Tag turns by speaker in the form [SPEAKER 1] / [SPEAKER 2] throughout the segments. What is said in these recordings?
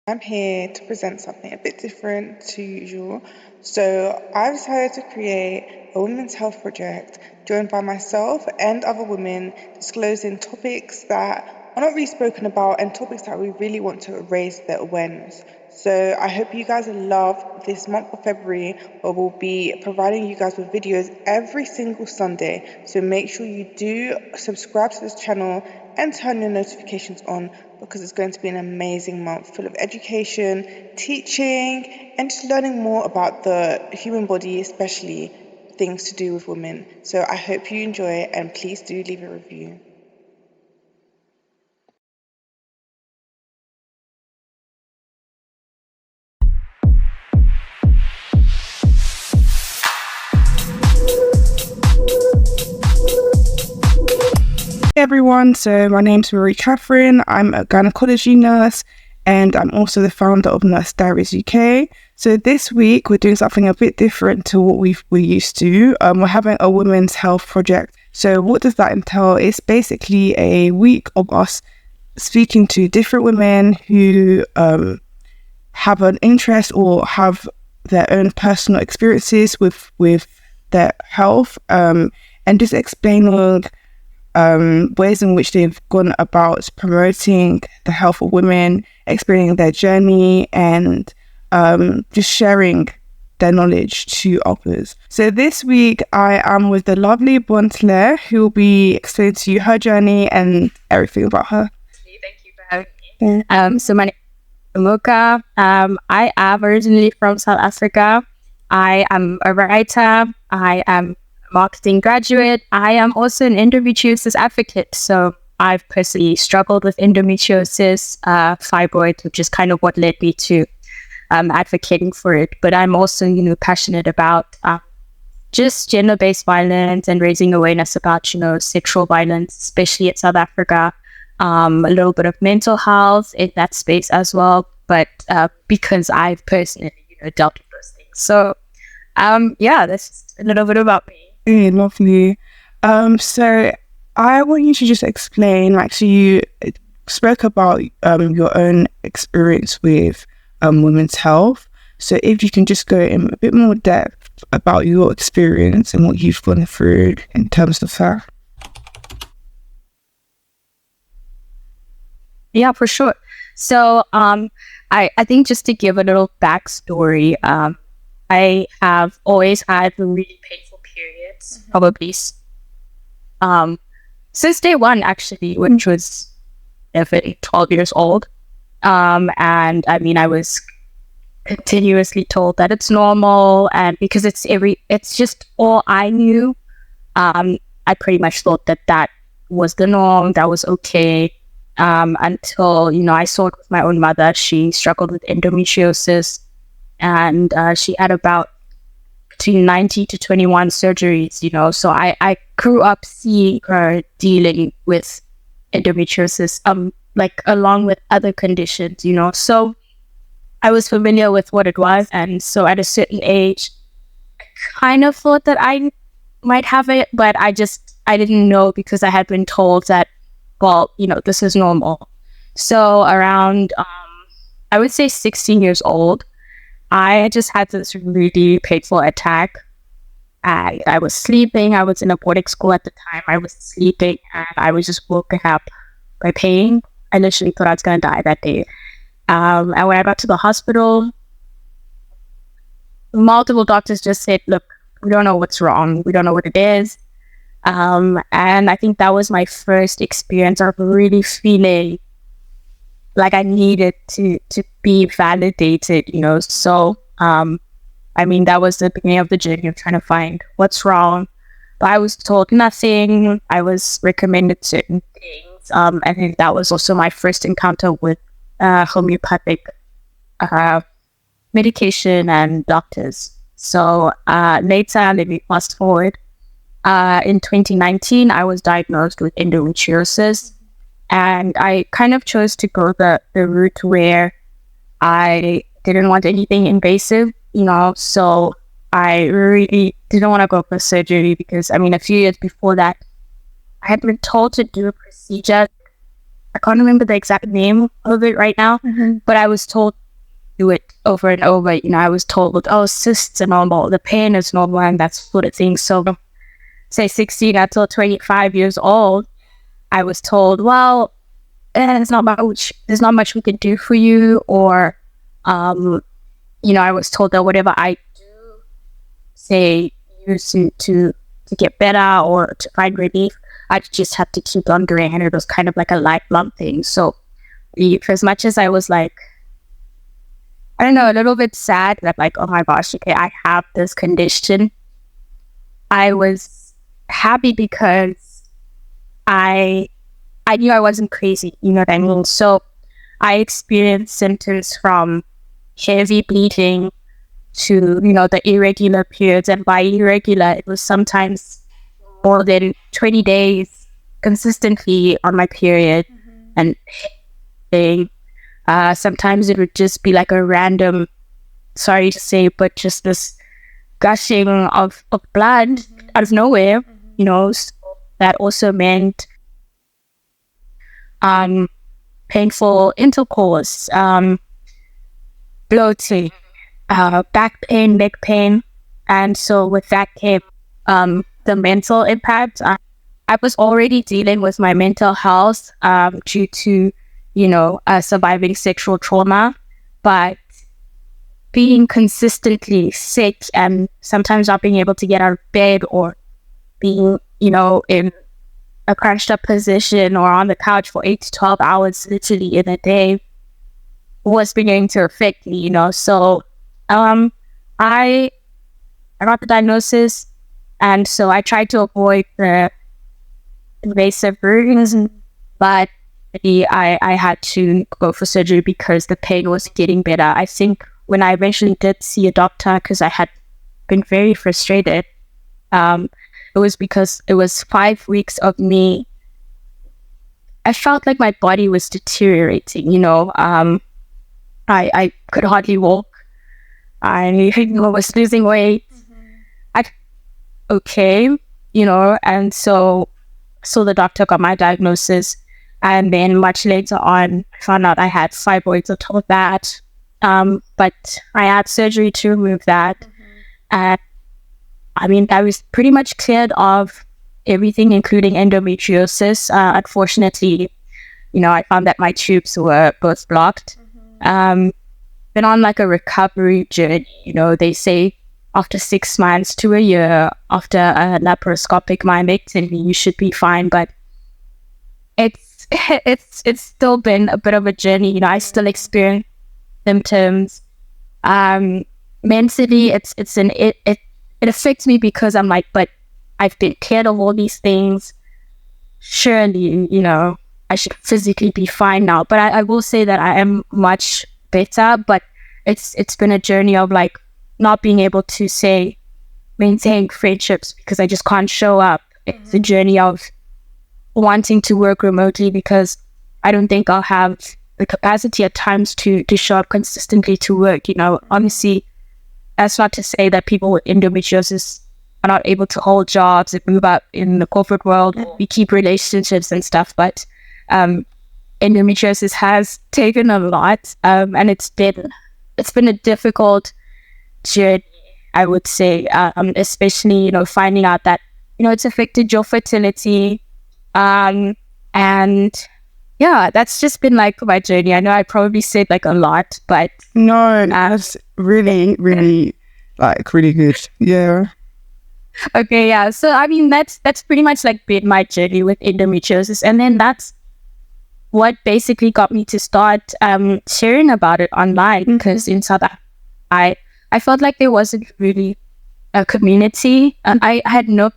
[SPEAKER 1] I'm here to present something a bit different to usual. So I've decided to create a women's health project joined by myself and other women disclosing topics that are not really spoken about and topics that we really want to raise their awareness. So I hope you guys love this month of February where we'll be providing you guys with videos every single Sunday. So make sure you do subscribe to this channel and turn your notifications on because it's going to be an amazing month full of education, teaching, and just learning more about the human body, especially things to do with women. So I hope you enjoy it and please do leave a review.
[SPEAKER 2] Hey everyone, so my name's Marie Catherine. I'm a gynecology nurse and I'm also the founder of Nurse Diaries UK. So this week we're doing something a bit different to what we're used to. We're having a women's health project. So what does that entail? It's basically a week of us speaking to different women who have an interest or have their own personal experiences with their health, and just explaining ways in which they've gone about promoting the health of women, explaining their journey, and just sharing their knowledge to others. So this week I am with the lovely Bontle, who will be explaining to you her journey and everything about her.
[SPEAKER 3] Thank you for having me. So my name is Bontle Moka. I am originally from South Africa. I am a writer. I am marketing graduate. I am also an endometriosis advocate. So I've personally struggled with endometriosis, fibroid, which is kind of what led me to advocating for it. But I'm also, passionate about just gender-based violence and raising awareness about, sexual violence, especially in South Africa. A little bit of mental health in that space as well. But because I've personally, dealt with those things. So, that's just a little bit about me.
[SPEAKER 2] Lovely. So I want you to just explain, so you spoke about your own experience with women's health. So if you can just go in a bit more depth about your experience and what you've gone through in terms of that.
[SPEAKER 3] Yeah, for sure. So I think just to give a little backstory, I have always had really painful periods, probably since day one, actually, which was 12 years old. And I mean, I was continuously told that it's normal, and because it's just all I knew. I pretty much thought that was the norm, that was okay. Until, I saw it with my own mother. She struggled with endometriosis, and she had about between 90 to 21 surgeries, so I grew up seeing her dealing with endometriosis, along with other conditions, so I was familiar with what it was. And so at a certain age, I kind of thought that I might have it, but I didn't know, because I had been told that, well, this is normal. So around, I would say 16 years old, I just had this really painful attack. And I was sleeping. I was in a boarding school at the time. I was sleeping and I was just woken up by pain. I literally thought I was going to die that day. And when I got to the hospital, multiple doctors just said, look, we don't know what's wrong. We don't know what it is. And I think that was my first experience of really feeling like I needed to be validated, So, I mean, that was the beginning of the journey of trying to find what's wrong. But I was told nothing. I was recommended certain things. I think that was also my first encounter with homeopathic medication and doctors. So later, let me fast forward. In 2019, I was diagnosed with endometriosis, and I kind of chose to go the route where I didn't want anything invasive, so I really didn't want to go for surgery because, a few years before that, I had been told to do a procedure I can't remember the exact name of it right now, but I was told to do it over and over. You know, I was told, oh, cysts are normal, the pain is normal, and that sort of thing. So, say 16 until 25 years old, I was told, well, there's not much we can do for you, or, you know, I was told that whatever I do, say, use to get better or to find relief, I just had to keep on doing, and it was kind of like a lifelong thing. So, as much as I was like, I don't know, a little bit sad that like, oh my gosh, okay, I have this condition, I was happy because I knew I wasn't crazy, you know what I mean? So I experienced symptoms from heavy bleeding to, you know, the irregular periods. And by irregular, it was sometimes more than 20 days consistently on my period. And sometimes it would just be like a random, sorry to say, but just this gushing of blood out of nowhere, you know. So that also meant painful intercourse, bloating, back pain, neck pain. And so with that came the mental impact. I was already dealing with my mental health due to, you know, surviving sexual trauma, but being consistently sick and sometimes not being able to get out of bed, or being, you know, in a crunched up position or on the couch for 8 to 12 hours literally in a day was beginning to affect me, you know. So I got the diagnosis, and so I tried to avoid the invasive routes, but I had to go for surgery because the pain was getting better. I think when I eventually did see a doctor, because I had been very frustrated, it was because it was 5 weeks of me. I felt like my body was deteriorating, you know. I could hardly walk. I was losing weight. Okay, you know, and so the doctor got my diagnosis, and then much later on, I found out I had fibroids on top of that. But I had surgery to remove that, and I mean, I was pretty much cleared of everything, including endometriosis. Unfortunately, you know, I found that my tubes were both blocked. Been on like a recovery journey. You know, they say after 6 months to a year after a laparoscopic myomectomy, you should be fine. But it's still been a bit of a journey. You know, I still experience symptoms. Mentally, it affects me because I'm like, but I've been cleared of all these things. Surely, you know, I should physically be fine now. But I will say that I am much better. But it's been a journey of like not being able to say maintain friendships because I just can't show up. It's a journey of wanting to work remotely because I don't think I'll have the capacity at times to show up consistently to work. You know, honestly, that's not to say that people with endometriosis are not able to hold jobs and move up in the corporate world. We keep relationships and stuff, but endometriosis has taken a lot, and it's been a difficult journey, I would say, especially, you know, finding out that, you know, it's affected your fertility, and yeah, that's just been like my journey. I know I probably said like a lot, but
[SPEAKER 2] no, that's really, really, like really good. Yeah.
[SPEAKER 3] Okay, yeah. So I mean, that's pretty much like been my journey with endometriosis, and then that's what basically got me to start sharing about it online, because in South Africa, I felt like there wasn't really a community. I had no.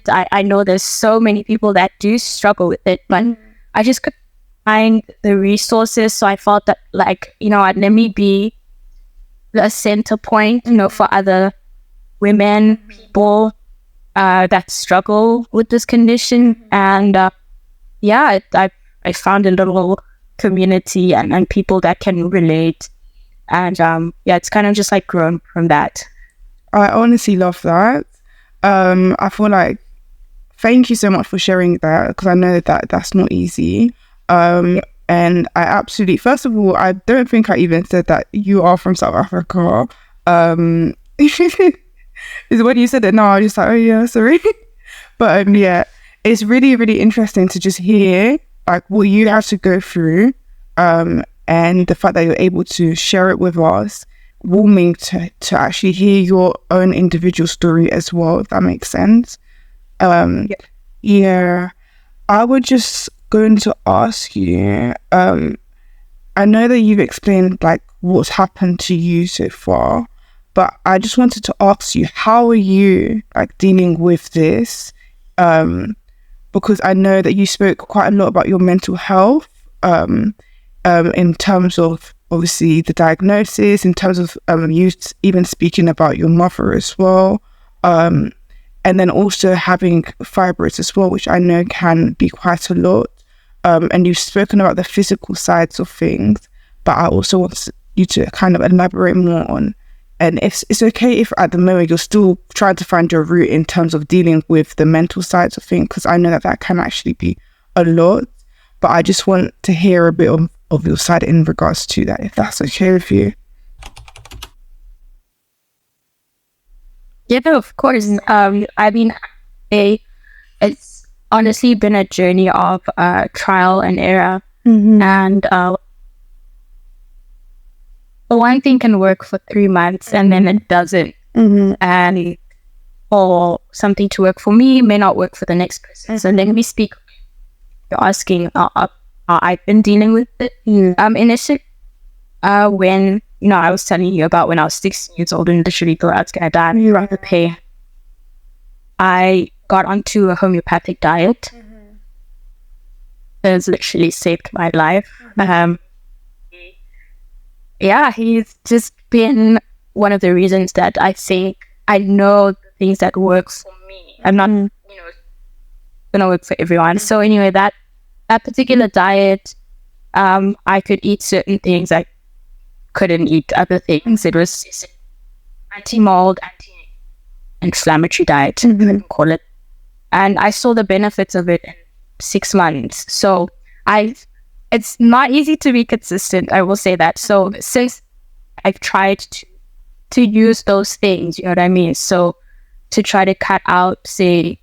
[SPEAKER 3] I know there's so many people that do struggle with it, but I just couldn't find the resources. So I felt that, like, you know, let me be the center point, you know, for other women, people that struggle with this condition. And yeah, I found a little community and people that can relate. And yeah, it's kind of just like grown from that.
[SPEAKER 2] I honestly love that. I feel like, thank you so much for sharing that, because I know that that's not easy. And I absolutely, first of all, I don't think I even said that you are from South Africa. Is when you said it, no, I was just like, oh yeah, sorry. But yeah, it's really, really interesting to just hear like what you have to go through, and the fact that you're able to share it with us, warming to actually hear your own individual story as well, if that makes sense. Yeah, I would just going to ask you, I know that you've explained like what's happened to you so far, but I just wanted to ask you, how are you like dealing with this? Because I know that you spoke quite a lot about your mental health, in terms of obviously the diagnosis, in terms of you even speaking about your mother as well, and then also having fibroids as well, which I know can be quite a lot. And you've spoken about the physical sides of things, but I also want you to kind of elaborate more on, and if it's okay if at the moment you're still trying to find your route in terms of dealing with the mental sides of things, because I know that can actually be a lot, but I just want to hear a bit of your side in regards to that, if that's okay with you.
[SPEAKER 3] Yeah, no, of course. I mean, it's honestly been a journey of trial and error. And one thing can work for 3 months and then it doesn't. And or something to work for me may not work for the next person. So let me speak. You're asking, I've been dealing with it. Initially, when I was telling you about when I was 16 years old and literally thought I was gonna die from the pain, I got onto a homeopathic diet. It's literally saved my life. Yeah, he's just been one of the reasons that I think I know the things that work for me. I'm not, gonna work for everyone. So anyway, that particular diet, I could eat certain things, I couldn't eat other things. It was anti-mold, anti-inflammatory diet, you can call it. And I saw the benefits of it in 6 months. So it's not easy to be consistent, I will say that. So since I've tried to use those things, you know what I mean? So to try to cut out, say,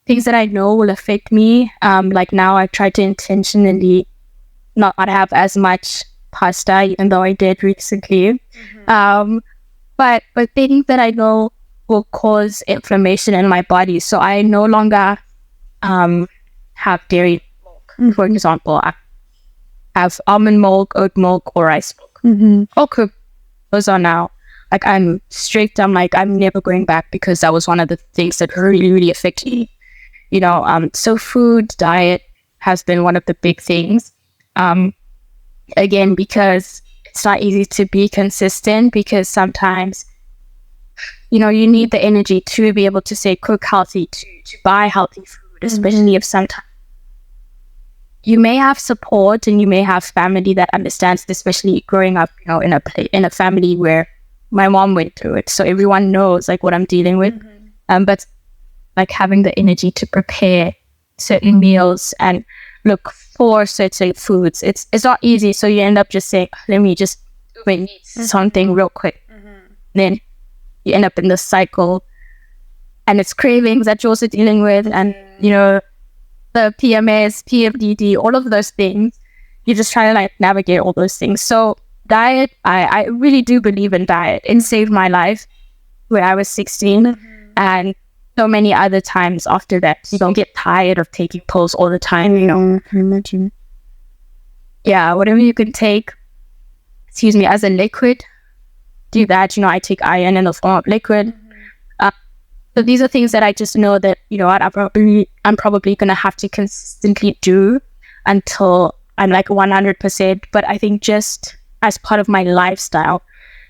[SPEAKER 3] things that I know will affect me. Like now I've tried to intentionally not have as much pasta, even though I did recently. But things that I know will cause inflammation in my body. So I no longer have dairy milk, for example. I have almond milk, oat milk, or rice milk. Okay, those are now, like, I'm strict. I'm like, I'm never going back, because that was one of the things that really, really affected me. So food, diet has been one of the big things. Again, because it's not easy to be consistent, because sometimes, you need the energy to be able to say cook healthy, to buy healthy food, especially if sometimes you may have support and you may have family that understands, especially growing up, in a family where my mom went through it. So everyone knows like what I'm dealing with. But like having the energy to prepare certain meals and look for certain foods, it's not easy. So you end up just saying, let me just eat something real quick. Then you end up in this cycle, and it's cravings that you're also dealing with, and the PMS, PMDD, all of those things. You're just trying to like navigate all those things. So diet, I really do believe in diet. It saved my life where I was 16, and so many other times after that. You don't get tired of taking pills all the time,
[SPEAKER 2] I can imagine.
[SPEAKER 3] Yeah, whatever you can take, as a liquid, do that. I take iron in the form of liquid. So these are things that I just know that, I'm probably going to have to consistently do until I'm like 100%. But I think just as part of my lifestyle,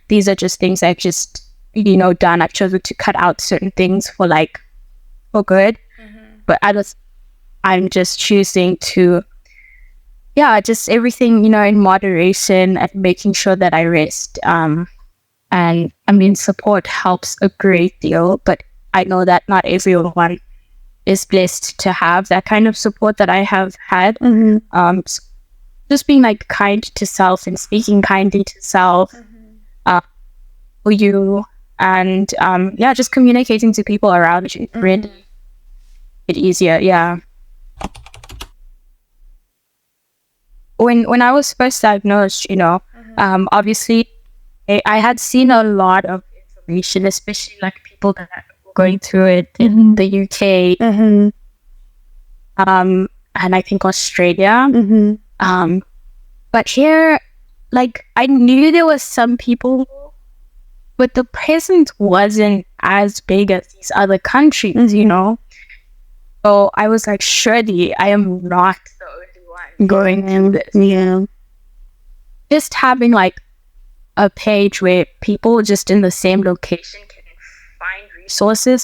[SPEAKER 3] these are just things I've just, done. I've chosen to cut out certain things for good. But I'm just choosing to, just everything, in moderation, and making sure that I rest. And I mean, support helps a great deal, but I know that not everyone is blessed to have that kind of support that I have had. Just being like kind to self and speaking kindly to self for you, and just communicating to people around you really it easier. When I was first diagnosed, obviously I had seen a lot of information, especially like people that were going through it in the UK, and I think Australia. But here, like, I knew there was some people, but the presence wasn't as big as these other countries, So I was like, surely I am not the only one going through this.
[SPEAKER 2] Yeah.
[SPEAKER 3] Just having like a page where people just in the same location can find resources.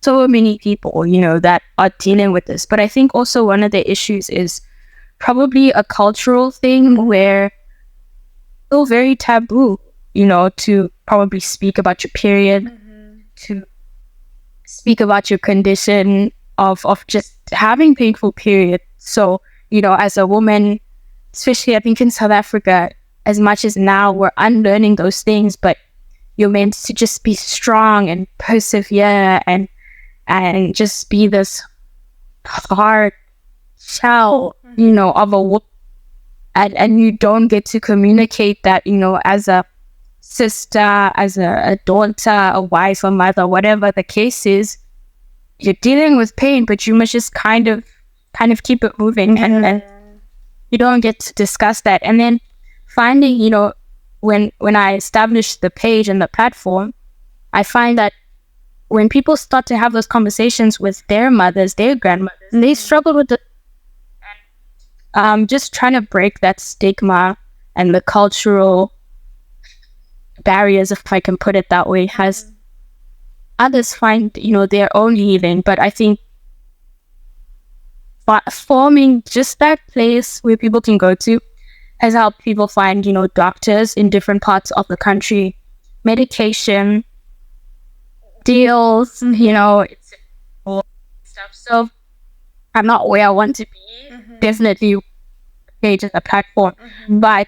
[SPEAKER 3] So many people, that are dealing with this. But I think also one of the issues is probably a cultural thing where it's still very taboo, to probably speak about your period, to speak about your condition of just having painful periods. So, as a woman, especially I think in South Africa, as much as now we're unlearning those things, but you're meant to just be strong and persevere and just be this hard shell, of a woman. And you don't get to communicate that, as a sister, as a daughter, a wife, a mother, whatever the case is, you're dealing with pain, but you must just kind of keep it moving, and you don't get to discuss that. And then finding, when I established the page and the platform, I find that when people start to have those conversations with their mothers, their grandmothers, they struggle with just trying to break that stigma and the cultural barriers, if I can put it that way, has others find, their own healing. But I think forming just that place where people can go to has helped people find, doctors in different parts of the country, medication, deals, it's stuff. So I'm not where I want to be. Definitely page as a platform, but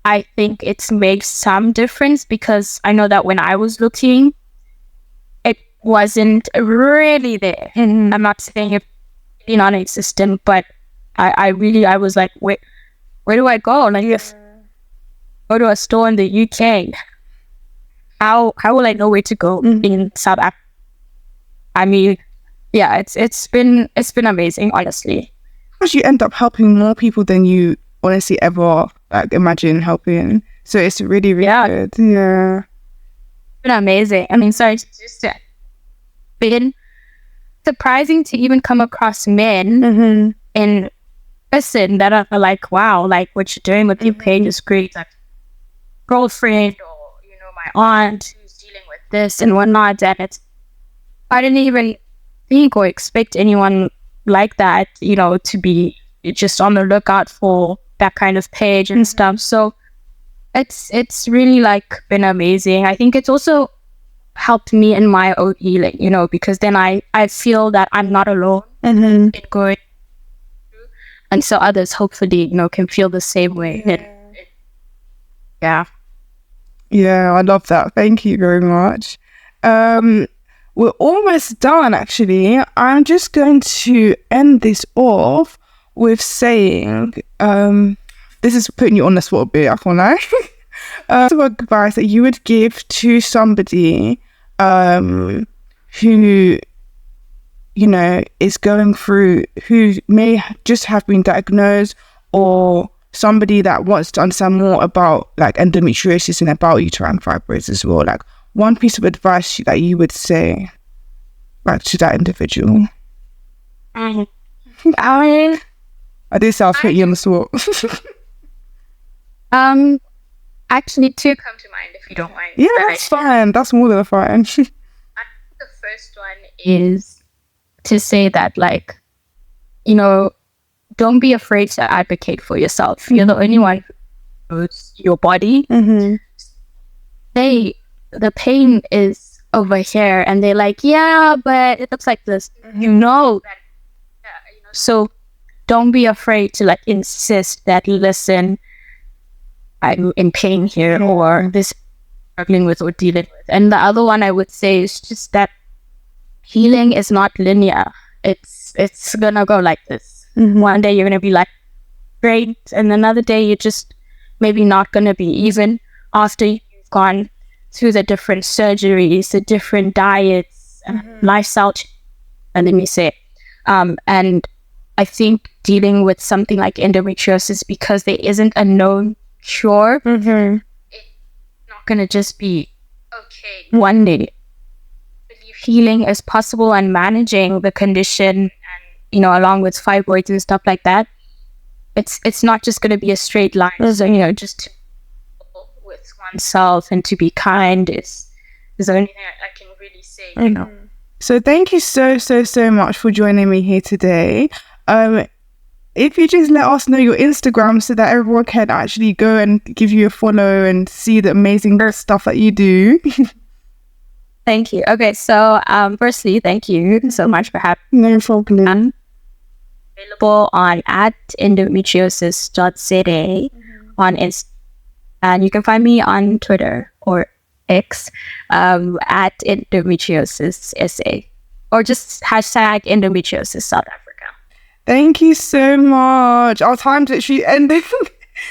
[SPEAKER 3] I think it's made some difference, because I know that when I was looking, it wasn't really there. I'm not saying it's non-existent, but I was like, where do I go? Like, if I go to a store in the UK, how will I know where to go in South Africa? I mean, yeah, it's been amazing, honestly.
[SPEAKER 2] You end up helping more people than you honestly ever imagine helping. So it's really, really good. Yeah.
[SPEAKER 3] It's been amazing. I mean, sorry, it's just been surprising to even come across men in person that are like, wow, like what you're doing with your page is great. Like girlfriend or, my aunt who's dealing with this and whatnot. And I didn't even think or expect anyone like that, to be just on the lookout for that kind of page and stuff. So it's really been amazing. I think it's also helped me in my own healing, because then I feel that I'm not alone in going through, and so others hopefully can feel the same way. Yeah,
[SPEAKER 2] I love that. Thank you very much. We're almost done, actually. I'm just going to end this off with saying, this is putting you on the spot a bit, I feel like. Some advice that you would give to somebody who, is going through, who may just have been diagnosed, or somebody that wants to understand more about endometriosis and about uterine fibroids as well. One piece of advice that you would say to that individual.
[SPEAKER 3] I
[SPEAKER 2] did say I was putting you on the spot.
[SPEAKER 3] Actually, two come to mind, if you don't mind.
[SPEAKER 2] Yeah, that's fine. That's more than fine.
[SPEAKER 3] I think the first one is to say that, don't be afraid to advocate for yourself. You're the only one who knows your body. Hey, the pain is over here, and they're like, yeah, but it looks like this. You know that, so don't be afraid to like insist that, listen, I'm in pain here, or this struggling with or dealing with. And the other one I would say is just that healing is not linear. It's gonna go like this. One day you're gonna be like great, and another day you're just maybe not gonna be, even after you've gone through the different surgeries, the different diets, lifestyle, and let me say, and I think dealing with something like endometriosis, because there isn't a known cure, it's not gonna just be okay one day. Healing is possible, and managing the condition, and along with fibroids and stuff like that, it's not just gonna be a straight line. So just to with oneself and to be kind is the only thing I can really say.
[SPEAKER 2] So thank you so much for joining me here today. If you just let us know your Instagram so that everyone can actually go and give you a follow and see the amazing stuff that you do.
[SPEAKER 3] Thank you. Okay, so firstly, thank you so much for having me.
[SPEAKER 2] No problem.
[SPEAKER 3] Available on @endometriosis.ca on Instagram, and you can find me on Twitter or X @endometriosis.sa, or just #endometriosis South Africa.
[SPEAKER 2] Thank you so much. Our time's literally ending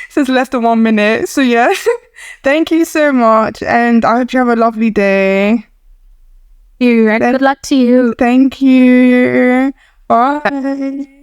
[SPEAKER 2] since less than 1 minute. So yeah, thank you so much, and I hope you have a lovely day.
[SPEAKER 3] Good luck to you.
[SPEAKER 2] Thank you. Bye.